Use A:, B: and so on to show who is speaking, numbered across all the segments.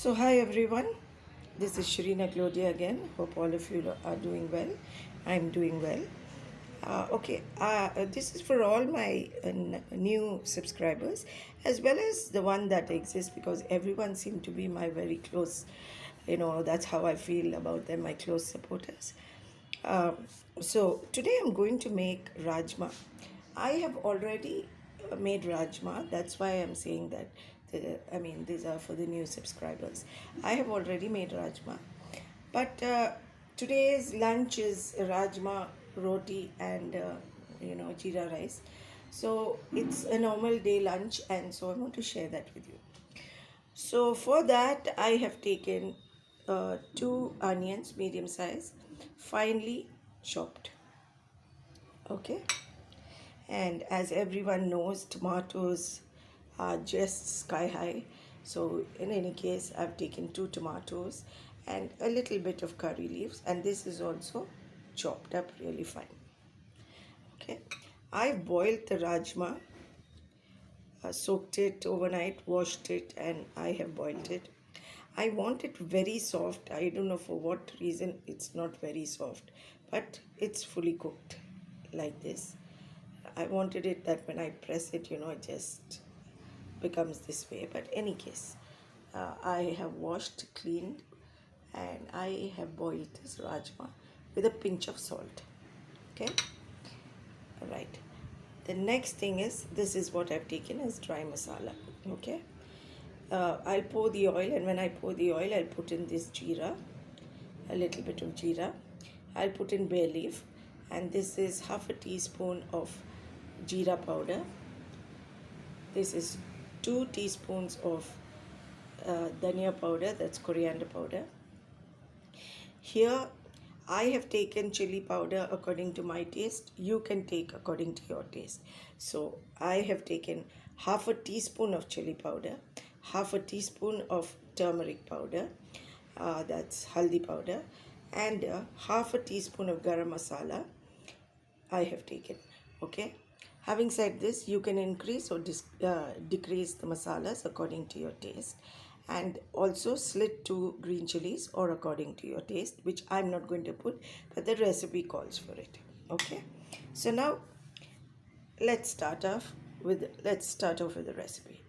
A: So hi everyone, this is Shrina Glodia again. Hope all of you are doing well. I'm doing well. This is for all my new subscribers as well as the one that exists because everyone seemed to be my very close, that's how I feel about them, my close supporters. Um, so today I'm going to make Rajma. I have already made Rajma. That's why I'm saying that. These are for the new subscribers. I have already made Rajma, but today's lunch is Rajma, Roti, and Jeera rice. So it's a normal day lunch, and so I want to share that with you. So for that, I have taken two onions, medium size, finely chopped. Okay, and as everyone knows, tomatoes are just sky high. So in any case, I've taken two tomatoes and a little bit of curry leaves, and this is also chopped up really fine. Okay, I boiled the rajma, soaked it overnight, washed it, and I have boiled it. I want it very soft. I don't know for what reason it's not very soft, but it's fully cooked like this. I wanted it that when I press it, it just becomes this way. But any case, I have washed, cleaned, and I have boiled this rajma with a pinch of salt. Okay, all right. The next thing is, this is what I've taken as dry masala. Okay, I'll pour the oil, and when I pour the oil, I'll put in this jeera, a little bit of jeera. I'll put in bay leaf, and this is half a teaspoon of jeera powder. This is 2 teaspoons of dhania powder, that's coriander powder. Here I have taken chili powder according to my taste. You can take according to your taste. So I have taken half a teaspoon of chili powder, half a teaspoon of turmeric powder, that's haldi powder, and half a teaspoon of garam masala I have taken. Okay, having said this, you can increase or decrease the masalas according to your taste, and also slit 2 green chilies or according to your taste, which I'm not going to put, but the recipe calls for it. Okay, so now let's start off with the recipe.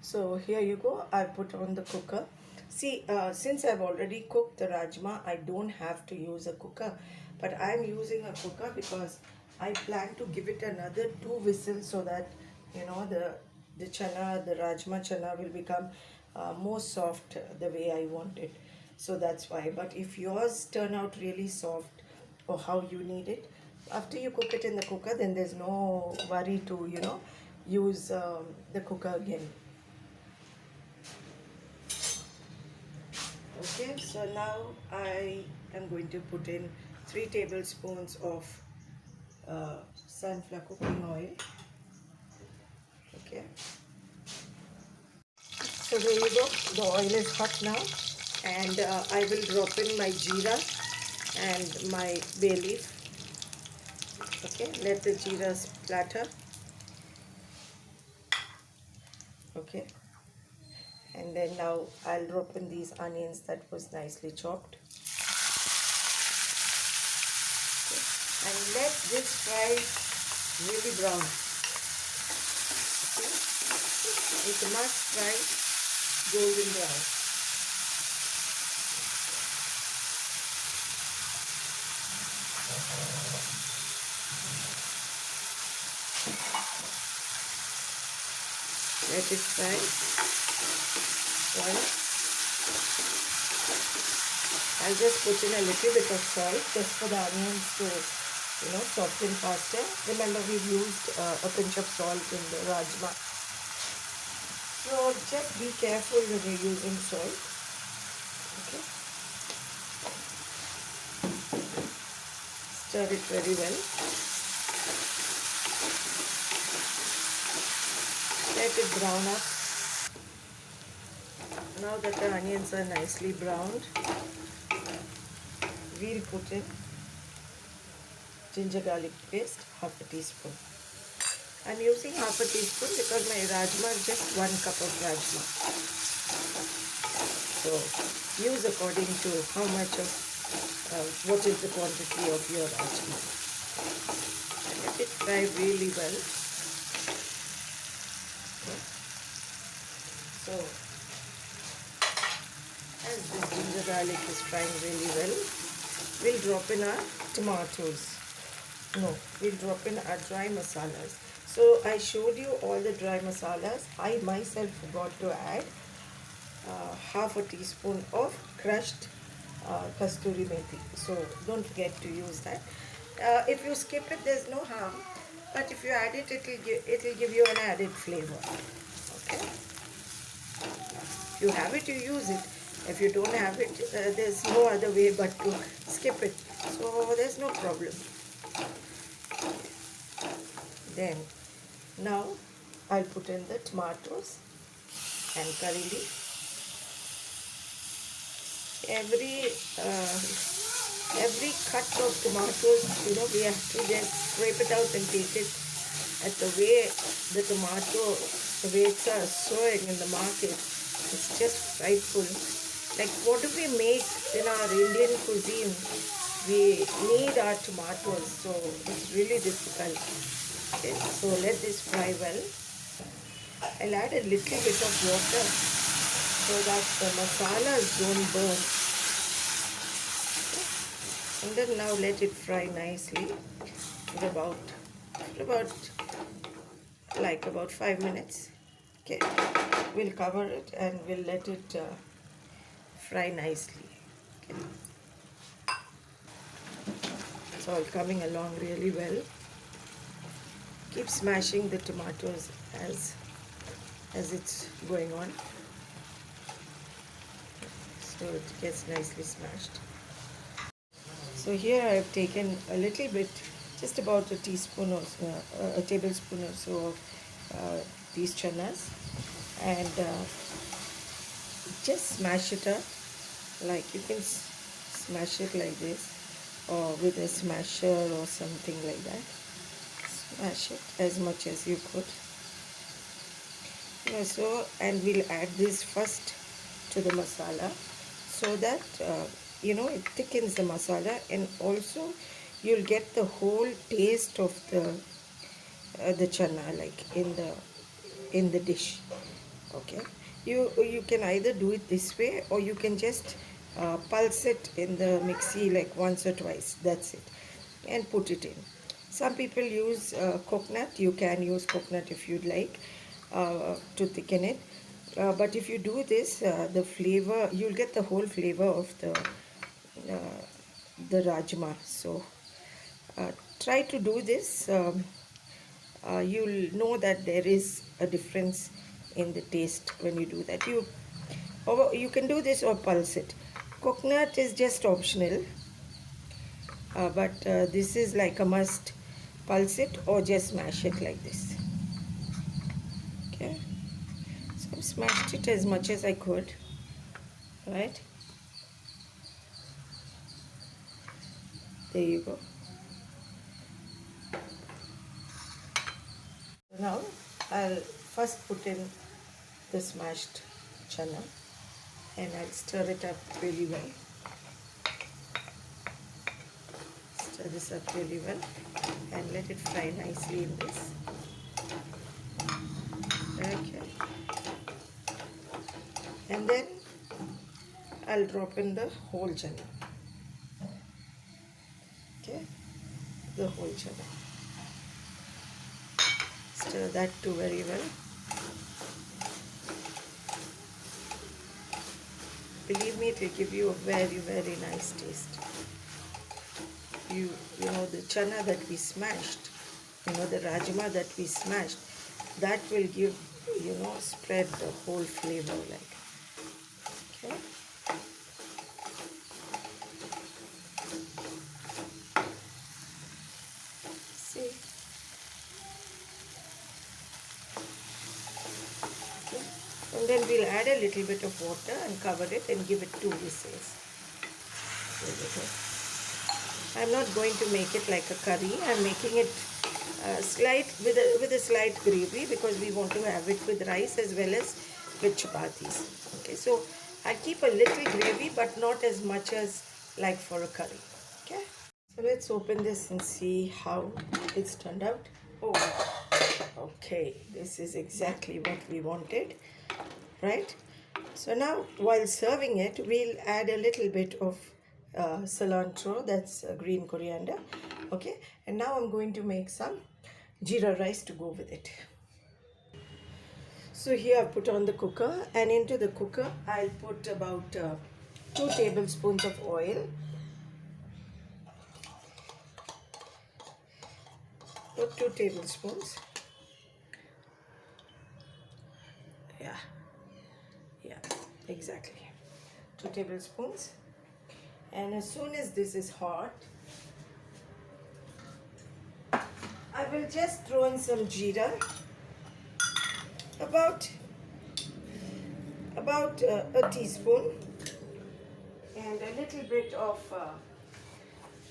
A: So here you go. I put on the cooker. See, since I've already cooked the rajma, I don't have to use a cooker, but I'm using a cooker because I plan to give it another 2 whistles so that the chana, the rajma chana will become more soft the way I want it. So that's why. But if yours turn out really soft or how you need it, after you cook it in the cooker, then there's no worry to use the cooker again. Okay, so now I am going to put in 3 tablespoons of sunflower cooking oil. Okay, so there you go. The oil is hot now, and I will drop in my jeera and my bay leaf. Okay, let the jeera splatter. Okay, and then now I'll drop in these onions that was nicely chopped. Okay. And let this fry really brown. Okay. It must fry golden brown. Let it fry once. I'll just put in a little bit of salt just for the onions to soften faster. Remember, we've used a pinch of salt in the rajma. So just be careful when you're using salt. Okay. Stir it very well. Let it brown up. Now that the onions are nicely browned, we'll put in ginger garlic paste, half a teaspoon. I'm using half a teaspoon because my rajma is just 1 cup of rajma. So use according to how much of what is the quantity of your rajma. Let it fry really well. Okay. So as this ginger garlic is frying really well, we'll drop in our tomatoes. No, we'll drop in our dry masalas. So I showed you all the dry masalas. I myself forgot to add half a teaspoon of crushed kasturi methi. So don't forget to use that. If you skip it, there's no harm. But if you add it, it'll give you an added flavor. Okay. If you have it, you use it. If you don't have it, there's no other way but to skip it. So there's no problem. Then now I'll put in the tomatoes and curry leaf. Every cut of tomatoes, we have to just scrape it out and take it. At the way the tomato rates are soaring in the market, it's just frightful. Like, what do we make in our Indian cuisine? We need our tomatoes, so it's really difficult. Okay, so let this fry well. I'll add a little bit of water so that the masalas don't burn. Okay. And then now let it fry nicely for about 5 minutes. Okay, we'll cover it and we'll let it fry nicely. Okay. It's all coming along really well. Keep smashing the tomatoes as it's going on, so it gets nicely smashed. So here I've taken a little bit, just about a teaspoon or so, a tablespoon or so of these chanas, and just smash it up. Like, you can smash it like this, or with a smasher or something like that. Smash it as much as you could. So, and we'll add this first to the masala, so that it thickens the masala, and also you'll get the whole taste of the chana, like in the dish. Okay, you can either do it this way, or you can just pulse it in the mixie like once or twice. That's it, and put it in. Some people use coconut. You can use coconut if you'd like to thicken it. But if you do this, the flavor, you'll get the whole flavor of the rajma. So try to do this. You'll know that there is a difference in the taste when you do that. You can do this or pulse it. Coconut is just optional, but this is like a must. Pulse it or just mash it like this. Okay, so I smashed it as much as I could. Right, there you go. Now I'll first put in the smashed chana and I'll stir it up really well. Stir this up really well and let it fry nicely in this. Okay. And then I'll drop in the whole chana. Okay, the whole chana. Stir that too very well. Believe me, it will give you a very, very nice taste. You know, the chana that we smashed, the rajma that we smashed, that will give, spread the whole flavor like. Okay. See. Okay. And then we'll add a little bit of water and cover it and give it 2 whistles. I'm not going to make it like a curry. I'm making it with a slight gravy, because we want to have it with rice as well as with chapatis. Okay, so I keep a little gravy, but not as much as like for a curry. Okay. So let's open this and see how it's turned out. Oh, okay. This is exactly what we wanted, right? So now, while serving it, we'll add a little bit of cilantro, that's green coriander. Okay. And now I'm going to make some jeera rice to go with it. So here I've put on the cooker, and into the cooker I'll put about 2 tablespoons of oil. Put 2 tablespoons. Yeah, yeah, exactly. 2 tablespoons. And as soon as this is hot, I will just throw in some jeera, about a teaspoon, and a little bit of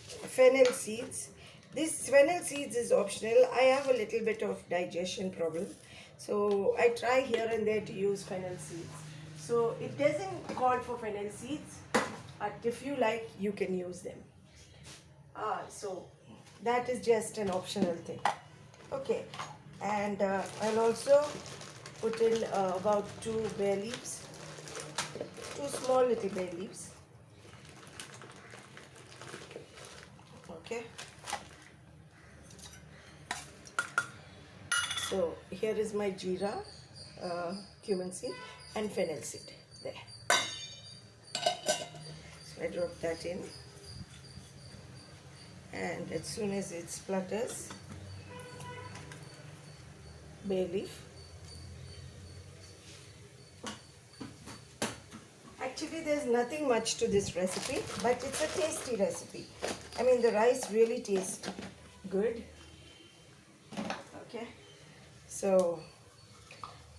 A: fennel seeds. This fennel seeds is optional. I have a little bit of digestion problem, so I try here and there to use fennel seeds. So it doesn't call for fennel seeds, but if you like, you can use them. So that is just an optional thing. Okay, and I'll also put in about 2 bay leaves, 2 small little bay leaves. Okay. So here is my jeera, cumin seed, and fennel seed there. So I drop that in, and as soon as it splutters, bay leaf. Actually, there's nothing much to this recipe, but it's a tasty recipe. I mean, the rice really tastes good. Okay, so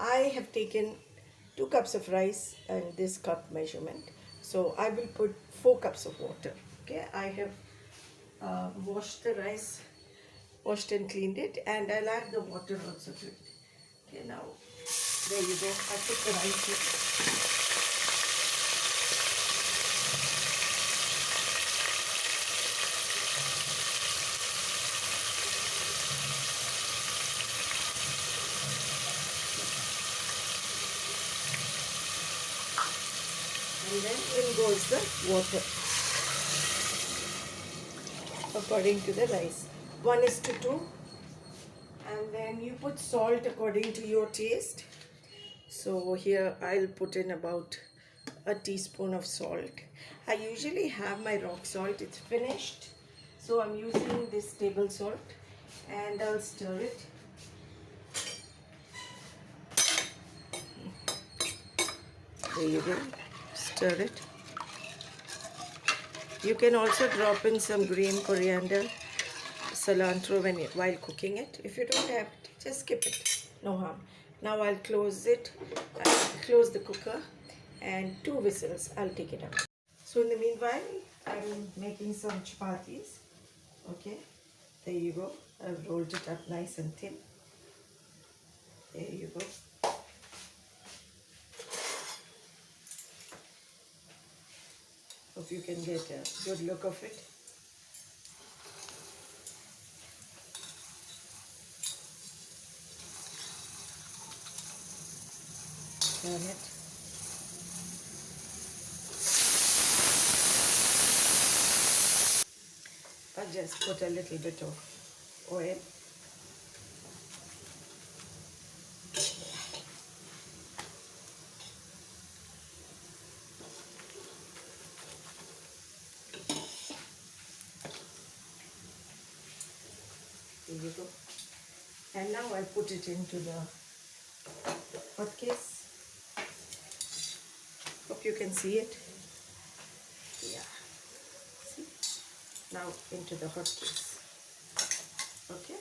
A: I have taken 2 cups of rice and this cup measurement. So I will put 4 cups of water. Okay, I have washed the rice, washed and cleaned it, and I'll add the water also to it. Okay, now there you go. I put the rice in. And then in goes the water according to the rice. 1:2. And then you put salt according to your taste. So here I'll put in about a teaspoon of salt. I usually have my rock salt, it's finished. So I'm using this table salt, and I'll stir it. There you go. Stir it. You can also drop in some green coriander, cilantro while cooking it. If you don't have it, just skip it. No harm. Now I'll close it. I'll close the cooker, and 2 whistles. I'll take it out. So in the meanwhile, I'm making some chapatis. Okay, there you go. I've rolled it up nice and thin. There you go. Hope you can get a good look of it. Turn it. I'll just put a little bit of oil. There you go. And now I'll put it into the hot case. Hope you can see it. Yeah. See? Now into the hot case. Okay.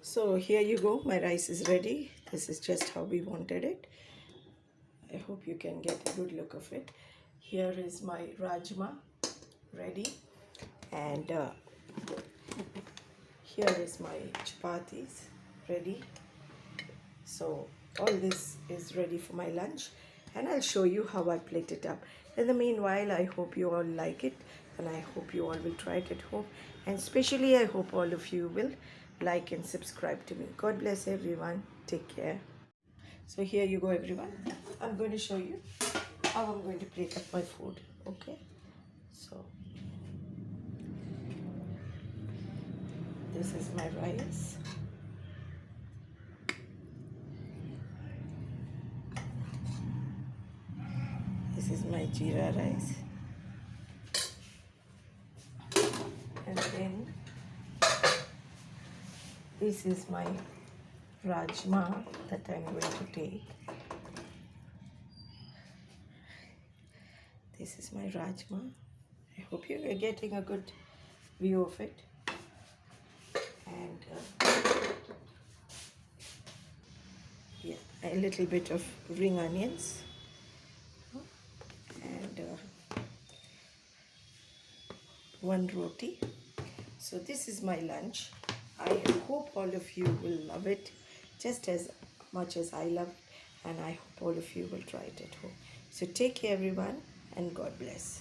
A: So here you go. My rice is ready. This is just how we wanted it. I hope you can get a good look of it. Here is my Rajma ready. And here is my chapatis ready. So all this is ready for my lunch. and I'll show you how I plate it up. In the meanwhile, I hope you all like it, and I hope you all will try it at home, and especially I hope all of you will like and subscribe to me. God bless everyone. Take care. So here you go, everyone. I'm going to show you how I'm going to plate up my food. Okay, so this is my rice. This is my jeera rice. And then this is my Rajma that I'm going to take. This is my Rajma. I hope you are getting a good view of it. And yeah, a little bit of ring onions. And one roti. So this is my lunch. I hope all of you will love it just as much as I love it, and I hope all of you will try it at home. So take care, everyone, and God bless.